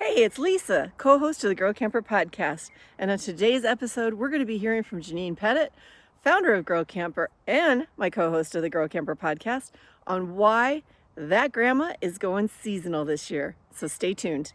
Hey, it's Lisa, co-host of the Girl Camper podcast. And on today's episode, we're going to be hearing from Janine Pettit, founder of Girl Camper and my co-host of the Girl Camper podcast, on why that grandma is going seasonal this year. So stay tuned.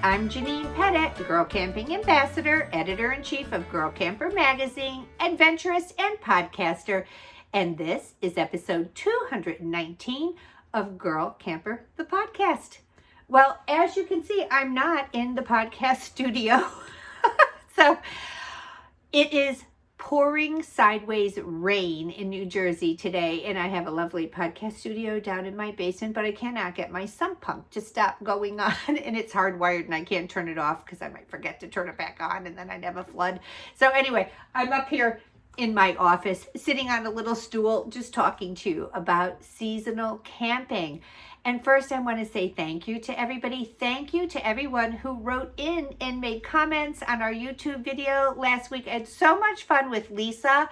I'm Janine Pettit, Girl Camping Ambassador, Editor-in-Chief of Girl Camper Magazine, adventurous and podcaster, and this is episode 219 of Girl Camper, the podcast. Well, as you can see, I'm not in the podcast studio, so it is pouring sideways rain in New Jersey today, and I have a lovely podcast studio down in my basement, but I cannot get my sump pump to stop going on, and it's hardwired and I can't turn it off because I might forget to turn it back on and then I'd have a flood. So anyway, I'm up here in my office sitting on a little stool just talking to you about seasonal camping. And first, I want to say thank you to everybody. Thank you to everyone who wrote in and made comments on our YouTube video last week. I had so much fun with Lisa.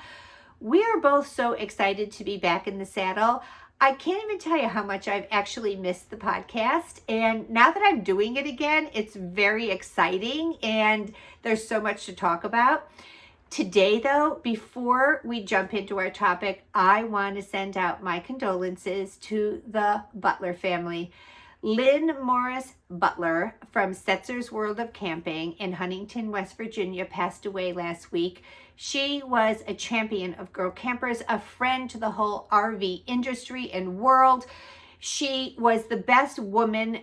We are both so excited to be back in the saddle. I can't even tell you how much I've actually missed the podcast. And now that I'm doing it again, it's very exciting and there's so much to talk about. Today, though, before we jump into our topic, I want to send out my condolences to the Butler family. Lynn Morris Butler from Setzer's World of Camping in Huntington, West Virginia, passed away last week. She was a champion of Girl Campers, a friend to the whole RV industry and world. She was the best woman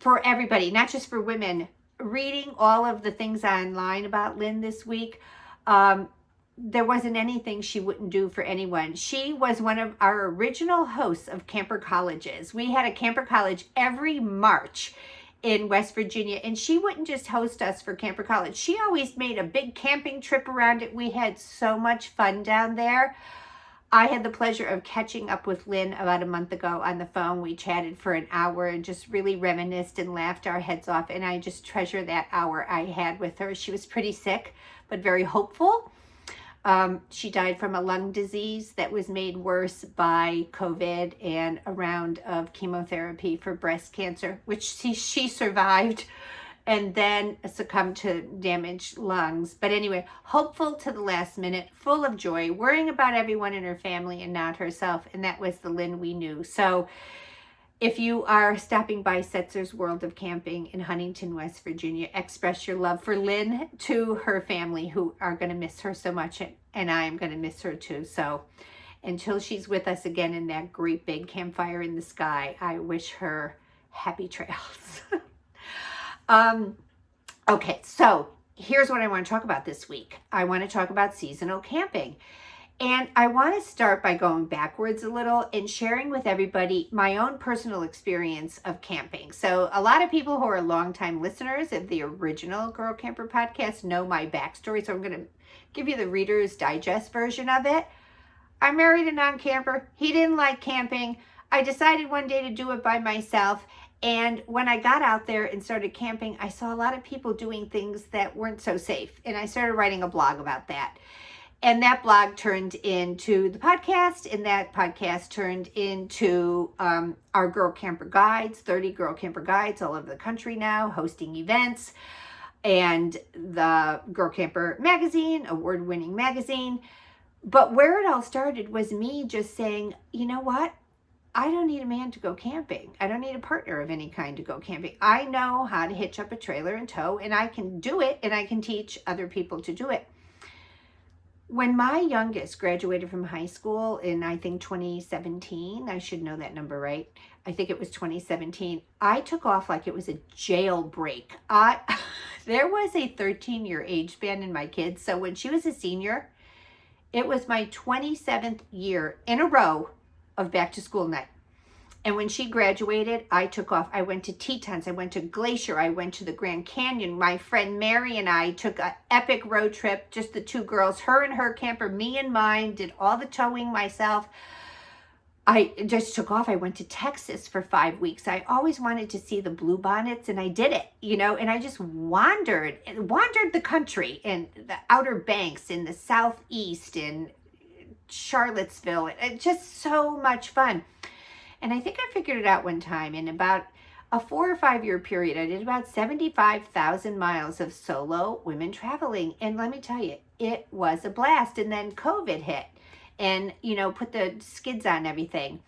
for everybody, not just for women. Reading all of the things online about Lynn this week, there wasn't anything she wouldn't do for anyone. She was one of our original hosts of Camper Colleges. We had a Camper College every March in West Virginia, and she wouldn't just host us for Camper College. She always made a big camping trip around it. We had so much fun down there. I had the pleasure of catching up with Lynn about a month ago on the phone. We chatted for an hour and just really reminisced and laughed our heads off, and I just treasure that hour I had with her. She was pretty sick, but very hopeful. She died from a lung disease that was made worse by COVID and a round of chemotherapy for breast cancer, which she survived and then succumbed to damaged lungs. But anyway, hopeful to the last minute, full of joy, worrying about everyone in her family and not herself. And that was the Lynn we knew. So if you are stopping by Setzer's World of Camping in Huntington, West Virginia, express your love for Lynn to her family, who are going to miss her so much, and I am going to miss her too. So until she's with us again in that great big campfire in the sky, I wish her happy trails. Okay, so here's what I want to talk about this week. I want to talk about seasonal camping. And I want to start by going backwards a little and sharing with everybody my own personal experience of camping. So a lot of people who are longtime listeners of the original Girl Camper podcast know my backstory. So I'm going to give you the Reader's Digest version of it. I married a non-camper. He didn't like camping. I decided one day to do it by myself. And when I got out there and started camping, I saw a lot of people doing things that weren't so safe. And I started writing a blog about that. And that blog turned into the podcast, and that podcast turned into our Girl Camper Guides, 30 Girl Camper Guides all over the country now, hosting events, and the Girl Camper Magazine, award-winning magazine. But where it all started was me just saying, you know what? I don't need a man to go camping. I don't need a partner of any kind to go camping. I know how to hitch up a trailer and tow, and I can do it, and I can teach other people to do it. When my youngest graduated from high school in, I think, 2017, I should know that number right. I think it was 2017. I took off like it was a jailbreak. There was a 13-year age span in my kids. So when she was a senior, it was my 27th year in a row of back to school night. And when she graduated, I took off. I went to Tetons. I went to Glacier. I went to the Grand Canyon. My friend Mary and I took an epic road trip, just the two girls, her and her camper, me and mine, did all the towing myself. I just took off. I went to Texas for 5 weeks. I always wanted to see the bluebonnets, and I did it, and I just wandered the country and the Outer Banks in the Southeast and Charlottesville. It's just so much fun. And I think I figured it out one time. In about a 4 or 5 year period, I did about 75,000 miles of solo women traveling. And let me tell you, it was a blast. And then COVID hit and, put the skids on everything.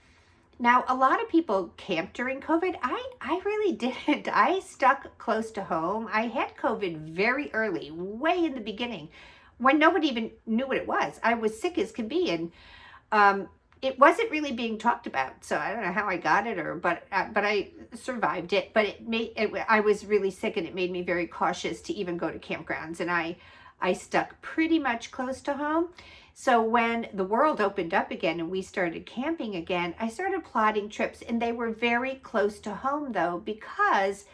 Now, a lot of people camped during COVID. I really didn't. I stuck close to home. I had COVID very early, way in the beginning, when nobody even knew what it was. I was sick as could be, and it wasn't really being talked about. So I don't know how I got it, but I survived it. But I was really sick, and it made me very cautious to even go to campgrounds. And I stuck pretty much close to home. So when the world opened up again and we started camping again, I started plotting trips, and they were very close to home though, because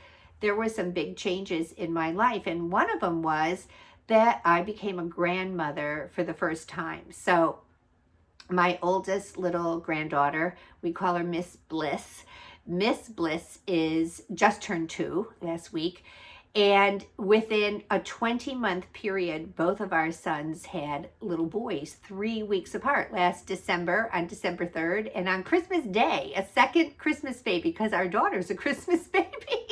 there were some big changes in my life. And one of them was that I became a grandmother for the first time. So my oldest little granddaughter, we call her Miss Bliss. Miss Bliss is just turned 2 last week. And within a 20-month period, both of our sons had little boys 3 weeks apart. Last December, on December 3rd, and on Christmas Day, a second Christmas baby, because our daughter's a Christmas baby.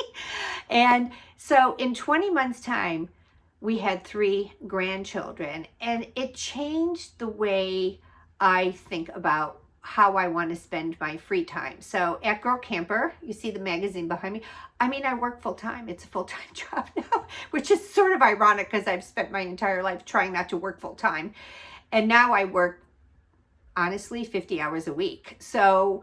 And so in 20 months' time, we had 3 grandchildren. And it changed the way I think about how I want to spend my free time. So at Girl Camper, you see the magazine behind me. I work full time. It's a full-time job now, which is sort of ironic because I've spent my entire life trying not to work full time. And now I work, honestly, 50 hours a week. So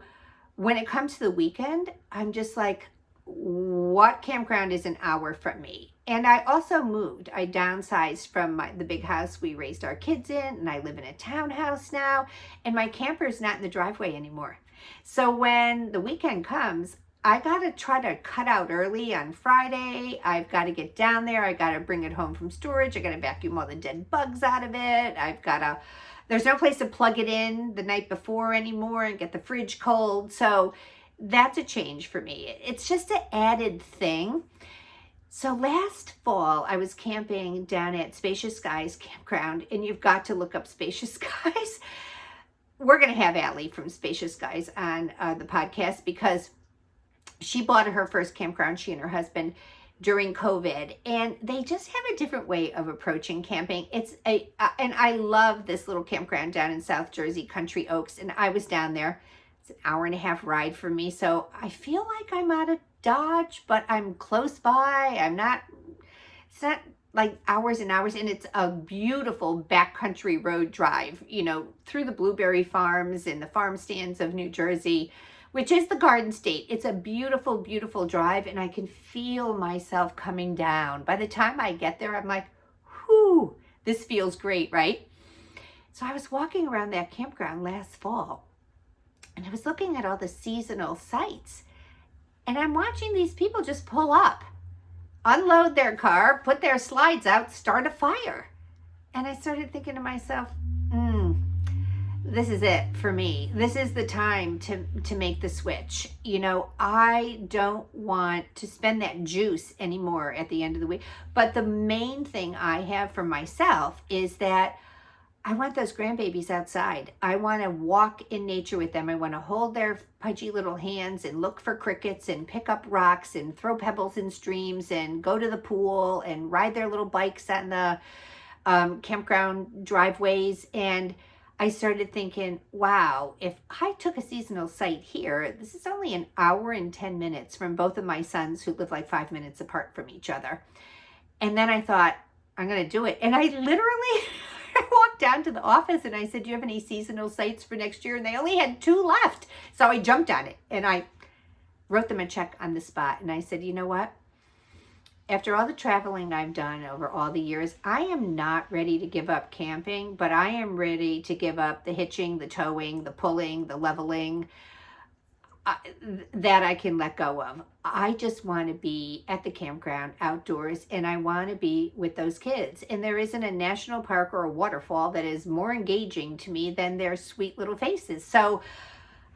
when it comes to the weekend, I'm just like, what campground is an hour from me? And I also moved. I downsized from the big house we raised our kids in, and I live in a townhouse now, and my camper's not in the driveway anymore. So when the weekend comes, I got to try to cut out early on Friday. I've got to get down there. I got to bring it home from storage. I got to vacuum all the dead bugs out of it. There's no place to plug it in the night before anymore and get the fridge cold. So that's a change for me. It's just an added thing. So last fall, I was camping down at Spacious Skies Campground, and you've got to look up Spacious Skies. We're going to have Allie from Spacious Skies on the podcast because she bought her first campground, she and her husband, during COVID, and they just have a different way of approaching camping. And I love this little campground down in South Jersey, Country Oaks, and I was down there. It's an hour-and-a-half ride for me, so I feel like I'm out of Dodge, but I'm close by. It's not like hours and hours, and it's a beautiful backcountry road drive, through the blueberry farms and the farm stands of New Jersey, which is the Garden State. It's a beautiful, beautiful drive, and I can feel myself coming down. By the time I get there, I'm like, whew, this feels great, right? So I was walking around that campground last fall, and I was looking at all the seasonal sites, and I'm watching these people just pull up, unload their car, put their slides out, start a fire. And I started thinking to myself, this is it for me. This is the time to make the switch. I don't want to spend that juice anymore at the end of the week. But the main thing I have for myself is that I want those grandbabies outside. I want to walk in nature with them. I want to hold their pudgy little hands and look for crickets and pick up rocks and throw pebbles in streams and go to the pool and ride their little bikes on the campground driveways. And I started thinking, wow, if I took a seasonal site here, this is only an hour and 10 minutes from both of my sons who live like 5 minutes apart from each other. And then I thought, I'm going to do it. And I literally I walked down to the office and I said, do you have any seasonal sites for next year? And they only had 2 left. So I jumped on it and I wrote them a check on the spot. And I said, you know what? After all the traveling I've done over all the years, I am not ready to give up camping, but I am ready to give up the hitching, the towing, the pulling, the leveling. that I can let go of. I just want to be at the campground outdoors, and I want to be with those kids. And there isn't a national park or a waterfall that is more engaging to me than their sweet little faces. So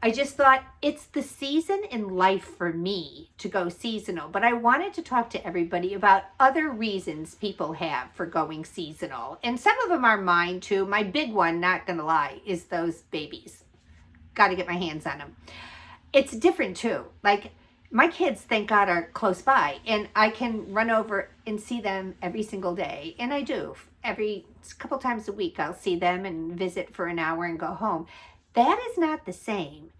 I just thought it's the season in life for me to go seasonal, but I wanted to talk to everybody about other reasons people have for going seasonal. And some of them are mine too. My big one, not gonna lie, is those babies. Got to get my hands on them. It's different too. Like my kids, thank God, are close by, and I can run over and see them every single day. And I do. Every couple times a week, I'll see them and visit for an hour and go home. That is not the same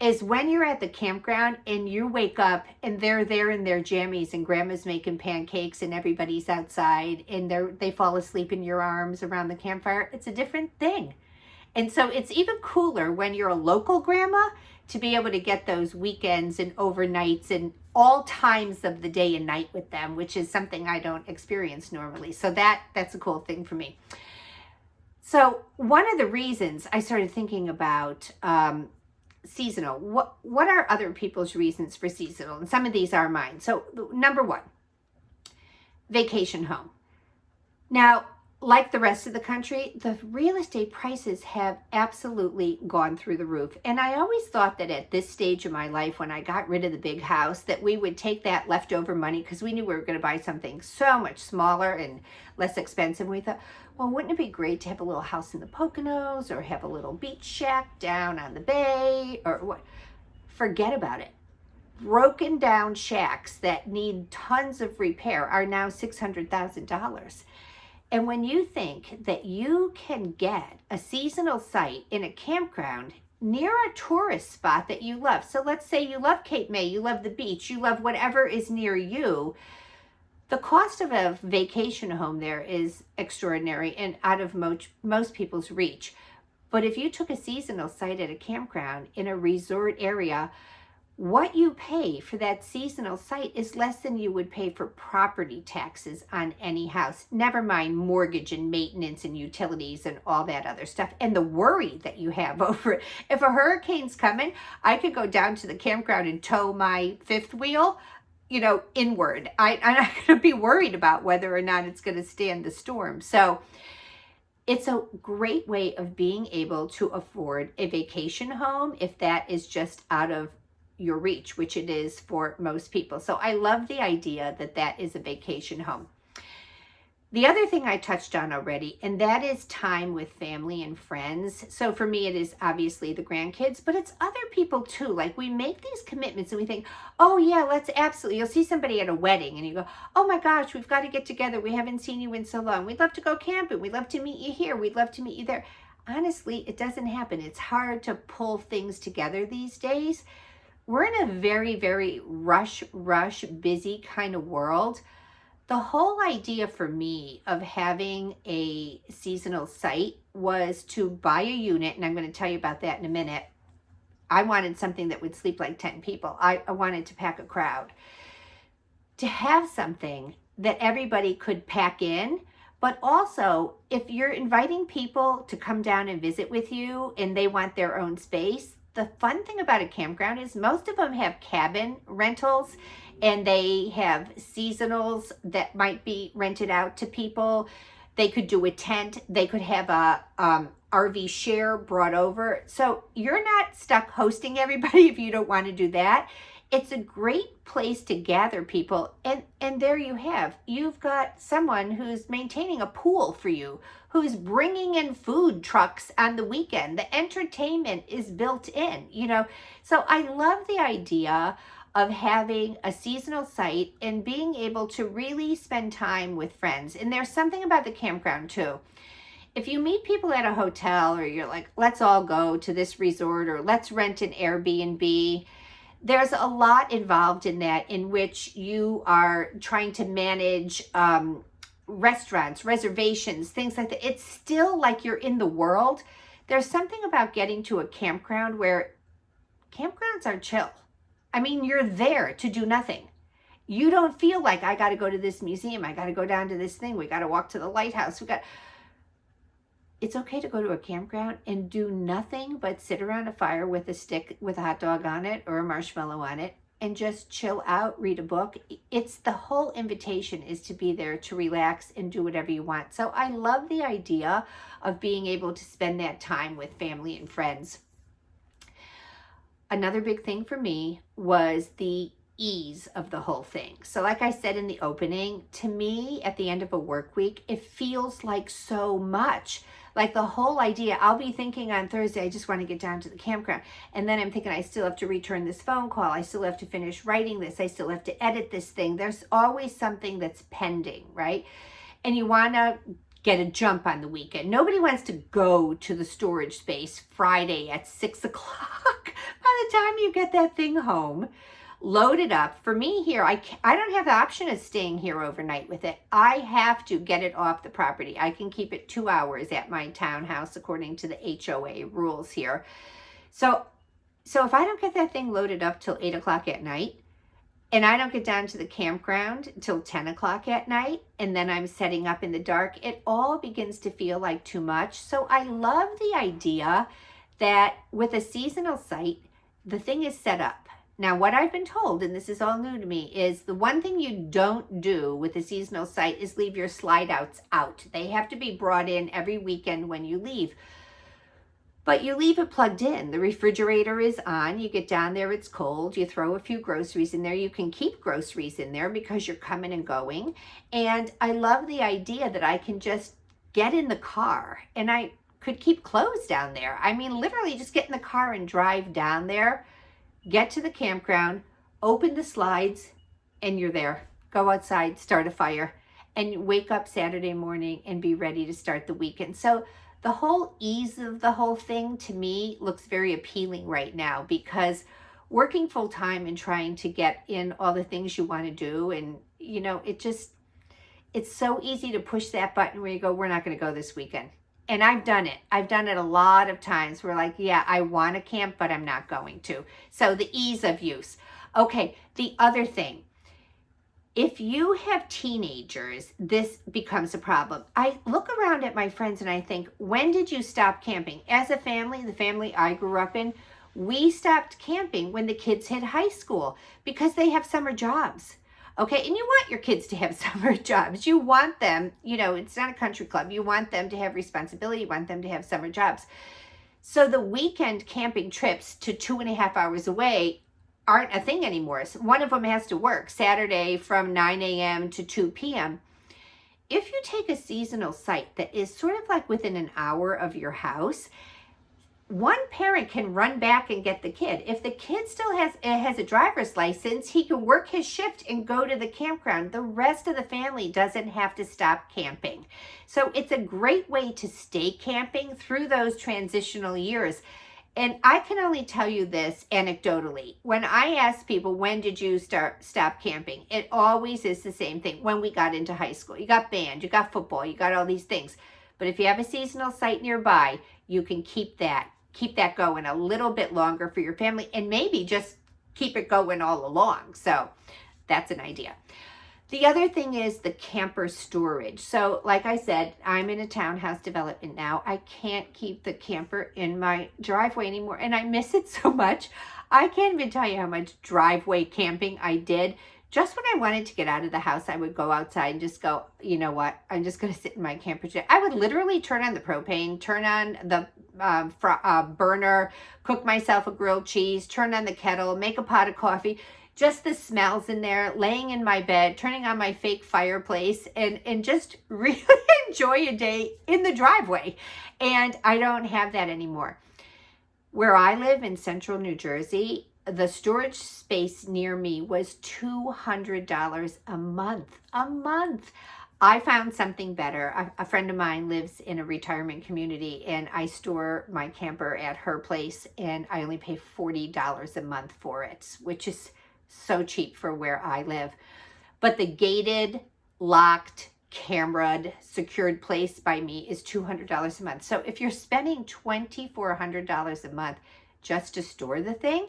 as when you're at the campground and you wake up and they're there in their jammies and grandma's making pancakes and everybody's outside and they fall asleep in your arms around the campfire. It's a different thing. And so it's even cooler when you're a local grandma to be able to get those weekends and overnights and all times of the day and night with them, which is something I don't experience normally. So that's a cool thing for me. So one of the reasons I started thinking about seasonal, what are other people's reasons for seasonal? And some of these are mine. So number one, vacation home. Now, like the rest of the country, the real estate prices have absolutely gone through the roof. And I always thought that at this stage of my life, when I got rid of the big house, that we would take that leftover money, because we knew we were going to buy something so much smaller and less expensive. And we thought, well, wouldn't it be great to have a little house in the Poconos or have a little beach shack down on the bay or what? Forget about it. Broken down shacks that need tons of repair are now $600,000. And when you think that you can get a seasonal site in a campground near a tourist spot that you love, so let's say you love Cape May, you love the beach, you love whatever is near you, the cost of a vacation home there is extraordinary and out of most people's reach. But if you took a seasonal site at a campground in a resort area, what you pay for that seasonal site is less than you would pay for property taxes on any house. Never mind mortgage and maintenance and utilities and all that other stuff. And the worry that you have over it. If a hurricane's coming, I could go down to the campground and tow my fifth wheel, inward. I'm not going to be worried about whether or not it's going to stand the storm. So it's a great way of being able to afford a vacation home if that is just out of your reach, which it is for most people. So I love the idea that that is a vacation home. The other thing I touched on already, and that is time with family and friends. So for me, it is obviously the grandkids, but it's other people too. Like we make these commitments and we think, oh yeah, let's absolutely, you'll see somebody at a wedding and you go, oh my gosh, we've got to get together. We haven't seen you in so long. We'd love to go camping. We'd love to meet you here. We'd love to meet you there. Honestly, it doesn't happen. It's hard to pull things together these days. We're in a very, very rush, busy kind of world. The whole idea for me of having a seasonal site was to buy a unit, and I'm going to tell you about that in a minute. I wanted something that would sleep like 10 people. I wanted to pack a crowd. To have something that everybody could pack in, but also if you're inviting people to come down and visit with you and they want their own space, the fun thing about a campground is most of them have cabin rentals and they have seasonals that might be rented out to people. They could do a tent. They could have a RV share brought over. So you're not stuck hosting everybody if you don't want to do that. It's a great place to gather people. And there you have. You've got someone who's maintaining a pool for you, who's bringing in food trucks on the weekend. The entertainment is built in, So I love the idea of having a seasonal site and being able to really spend time with friends. And there's something about the campground too. If you meet people at a hotel or you're like, let's all go to this resort or let's rent an Airbnb, there's a lot involved in that, in which you are trying to manage restaurants, reservations, things like that. It's still like you're in the world. There's something about getting to a campground where campgrounds are chill. I mean, you're there to do nothing. You don't feel like I got to go to this museum. I got to go down to this thing. We got to walk to the lighthouse. it's okay to go to a campground and do nothing but sit around a fire with a stick with a hot dog on it or a marshmallow on it and just chill out, read a book. It's the whole invitation is to be there to relax and do whatever you want. So I love the idea of being able to spend that time with family and friends. Another big thing for me was the ease of the whole thing. So like I said in the opening, to me, at the end of a work week, it feels like so much. Like the whole idea, I'll be thinking on Thursday, I just want to get down to the campground. And then I'm thinking, I still have to return this phone call. I still have to finish writing this. I still have to edit this thing. There's always something that's pending, right? And you want to get a jump on the weekend. Nobody wants to go to the storage space Friday at 6 o'clock. By the time you get that thing home, load it up. For me here, I don't have the option of staying here overnight with it. I have to get it off the property. I can keep it 2 hours at my townhouse according to the HOA rules here. So if I don't get that thing loaded up till 8 o'clock at night, and I don't get down to the campground till 10 o'clock at night, and then I'm setting up in the dark, it all begins to feel like too much. So I love the idea that with a seasonal site, the thing is set up. Now, what I've been told, and this is all new to me, is the one thing you don't do with a seasonal site is leave your slide outs out. They have to be brought in every weekend when you leave. But you leave it plugged in. The refrigerator is on. You get down there, it's cold. You throw a few groceries in there. You can keep groceries in there because you're coming and going. And I love the idea that I can just get in the car and I could keep clothes down there. I mean, literally just get in the car and drive down there, get to the campground, open the slides, and you're there. Go outside, start a fire, and wake up Saturday morning and be ready to start the weekend. So the whole ease of the whole thing to me looks very appealing right now, because working full time and trying to get in all the things you want to do, and you know, it's so easy to push that button where you go, we're not going to go this weekend. And I've done it. I've done it a lot of times. We're like, yeah, I want to camp, but I'm not going to. So the ease of use. Okay, the other thing, if you have teenagers, this becomes a problem. I look around at my friends and I think, when did you stop camping? As a family, the family I grew up in, we stopped camping when the kids hit high school because they have summer jobs. Okay, and you want your kids to have summer jobs. You want them, you know, it's not a country club. You want them to have responsibility. You want them to have summer jobs. So the weekend camping trips to 2.5 hours away aren't a thing anymore. So one of them has to work Saturday from 9 a.m. to 2 p.m. If you take a seasonal site that is sort of like within an hour of your house, one parent can run back and get the kid. If the kid still has a driver's license, he can work his shift and go to the campground. The rest of the family doesn't have to stop camping. So it's a great way to stay camping through those transitional years. And I can only tell you this anecdotally. When I ask people, when did you stop camping? It always is the same thing. When we got into high school, you got band, you got football, you got all these things. But if you have a seasonal site nearby, you can keep that going a little bit longer for your family, and maybe just keep it going all along. So that's an idea. The other thing is the camper storage. So like I said, I'm in a townhouse development now. I can't keep the camper in my driveway anymore, and I miss it so much. I can't even tell you how much driveway camping I did. Just when I wanted to get out of the house, I would go outside and just go, you know what, I'm just going to sit in my camper today. I would literally turn on the propane, turn on the burner, cook myself a grilled cheese, turn on the kettle, make a pot of coffee. Just the smells in there, laying in my bed, turning on my fake fireplace, and just really enjoy a day in the driveway. And I don't have that anymore. Where I live in central New Jersey, the storage space near me was $200 a month. I found something better. A friend of mine lives in a retirement community, and I store my camper at her place, and I only pay $40 a month for it, which is so cheap for where I live. But the gated, locked, cameraed, secured place by me is $200 a month. So if you're spending $2,400 a month just to store the thing,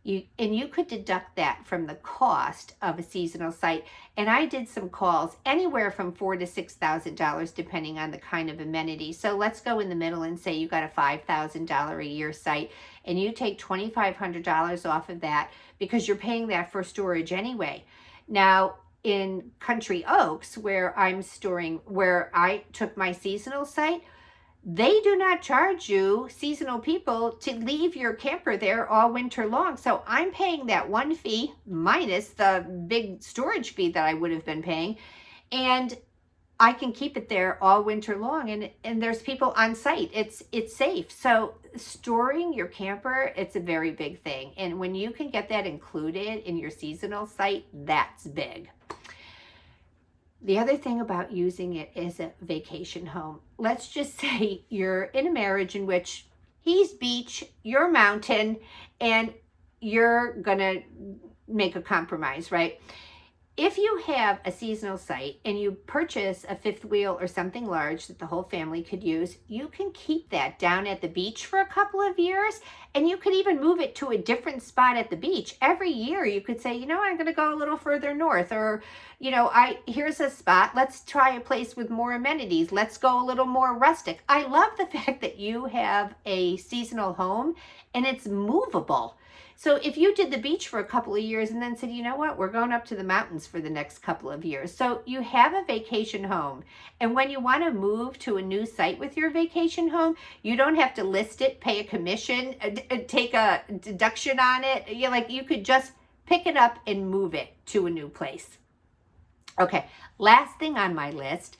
You could deduct that from the cost of a seasonal site. And I did some calls anywhere from $4,000 to $6,000 depending on the kind of amenity. So let's go in the middle and say you got a $5,000 a year site and you take $2,500 off of that because you're paying that for storage anyway. Now, in Country Oaks, where I took my seasonal site, they do not charge you, seasonal people, to leave your camper there all winter long. So I'm paying that one fee minus the big storage fee that I would have been paying. And I can keep it there all winter long, and there's people on site. It's safe. So storing your camper, it's a very big thing. And when you can get that included in your seasonal site, that's big. The other thing about using it as a vacation home, let's just say you're in a marriage in which he's beach, you're mountain, and you're gonna make a compromise, right? If you have a seasonal site and you purchase a fifth wheel or something large that the whole family could use, you can keep that down at the beach for a couple of years, and you could even move it to a different spot at the beach. Every year you could say, I'm going to go a little further north, or, here's a spot. Let's try a place with more amenities. Let's go a little more rustic. I love the fact that you have a seasonal home and it's movable. So if you did the beach for a couple of years and then said, we're going up to the mountains for the next couple of years. So you have a vacation home. And when you want to move to a new site with your vacation home, you don't have to list it, pay a commission, take a deduction on it. You could just pick it up and move it to a new place. Okay, last thing on my list,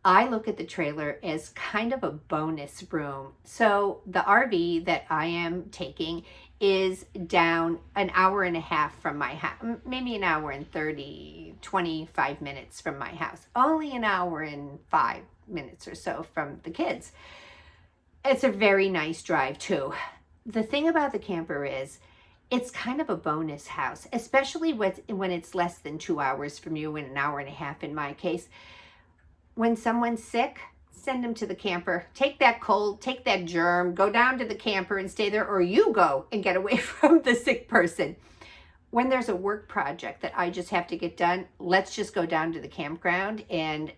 I look at the trailer as kind of a bonus room. So the RV that I am taking is down an hour and a half from my house, maybe an hour and 25 minutes from my house, only an hour and 5 minutes or so from the kids. It's a very nice drive too. The thing about the camper is it's kind of a bonus house, especially when it's less than 2 hours from you, and an hour and a half in my case. When someone's sick, send them to the camper. Take that cold, take that germ, go down to the camper and stay there, or you go and get away from the sick person. When there's a work project that I just have to get done, let's just go down to the campground and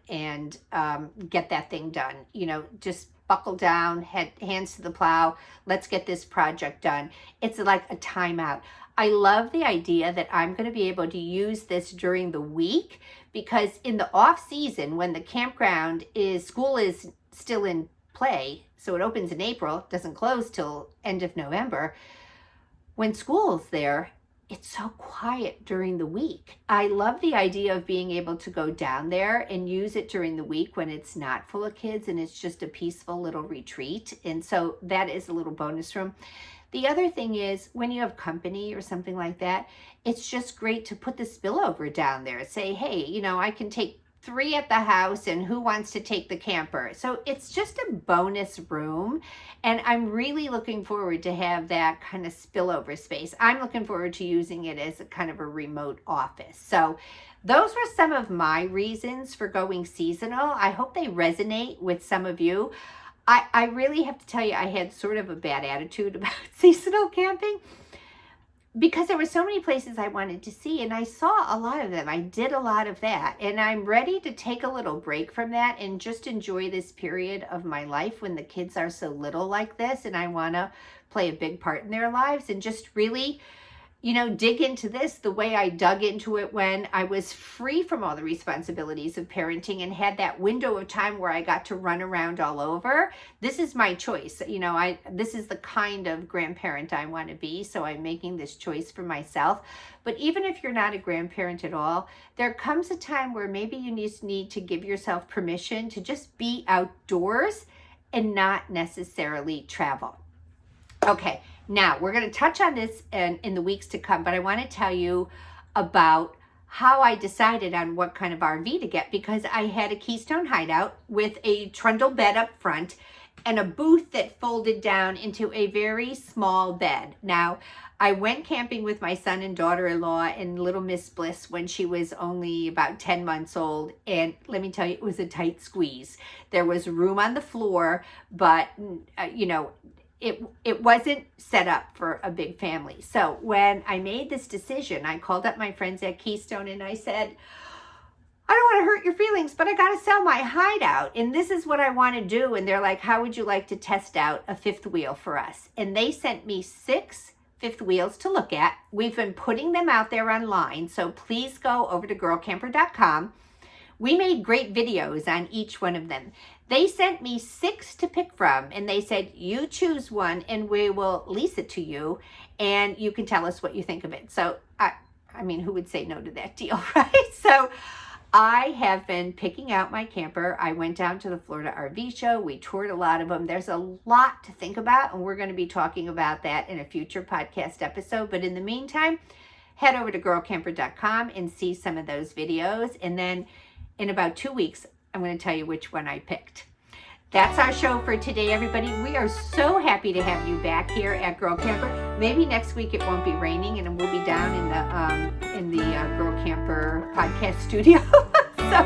get that thing done. Just buckle down, hands to the plow. Let's get this project done. It's like a timeout. I love the idea that I'm going to be able to use this during the week, because in the off season, when the campground school is still in play, so it opens in April, doesn't close till end of November. When school's there, it's so quiet during the week. I love the idea of being able to go down there and use it during the week when it's not full of kids and it's just a peaceful little retreat. And so that is a little bonus room. The other thing is, when you have company or something like that, it's just great to put the spillover down there. Say, hey, I can take 3 at the house, and who wants to take the camper? So it's just a bonus room, and I'm really looking forward to have that kind of spillover space. I'm looking forward to using it as a kind of a remote office. So those were some of my reasons for going seasonal. I hope they resonate with some of you. I really have to tell you, I had sort of a bad attitude about seasonal camping because there were so many places I wanted to see, and I saw a lot of them. I did a lot of that, and I'm ready to take a little break from that and just enjoy this period of my life when the kids are so little like this, and I want to play a big part in their lives and just really dig into this the way I dug into it when I was free from all the responsibilities of parenting and had that window of time where I got to run around all over. This is my choice. This is the kind of grandparent I want to be, so I'm making this choice for myself. But even if you're not a grandparent at all, there comes a time where maybe you just need to give yourself permission to just be outdoors and not necessarily travel. Okay, now we're going to touch on this in the weeks to come, but I want to tell you about how I decided on what kind of RV to get, because I had a Keystone hideout with a trundle bed up front and a booth that folded down into a very small bed. Now, I went camping with my son and daughter-in-law and little Miss Bliss when she was only about 10 months old. And let me tell you, it was a tight squeeze. There was room on the floor, but, it wasn't set up for a big family. So when I made this decision, I called up my friends at Keystone and I said, I don't want to hurt your feelings, but I got to sell my hideout and this is what I want to do. And they're like, how would you like to test out a fifth wheel for us? And they sent me 6 fifth wheels to look at. We've been putting them out there online. So please go over to girlcamper.com. We made great videos on each one of them. They sent me 6 to pick from, and they said, you choose one and we will lease it to you and you can tell us what you think of it. So, I mean, who would say no to that deal, right? So I have been picking out my camper. I went down to the Florida RV show. We toured a lot of them. There's a lot to think about, and we're going to be talking about that in a future podcast episode. But in the meantime, head over to girlcamper.com and see some of those videos. And then in about 2 weeks, I'm going to tell you which one I picked. That's our show for today, everybody. We are so happy to have you back here at Girl Camper. Maybe next week it won't be raining and we'll be down in the Girl Camper podcast studio. So,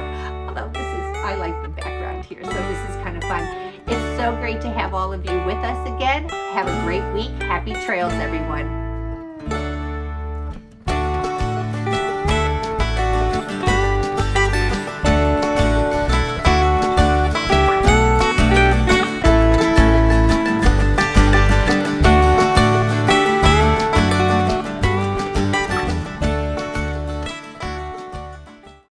although I like the background here, so this is kind of fun. It's so great to have all of you with us again. Have a great week. Happy trails, everyone.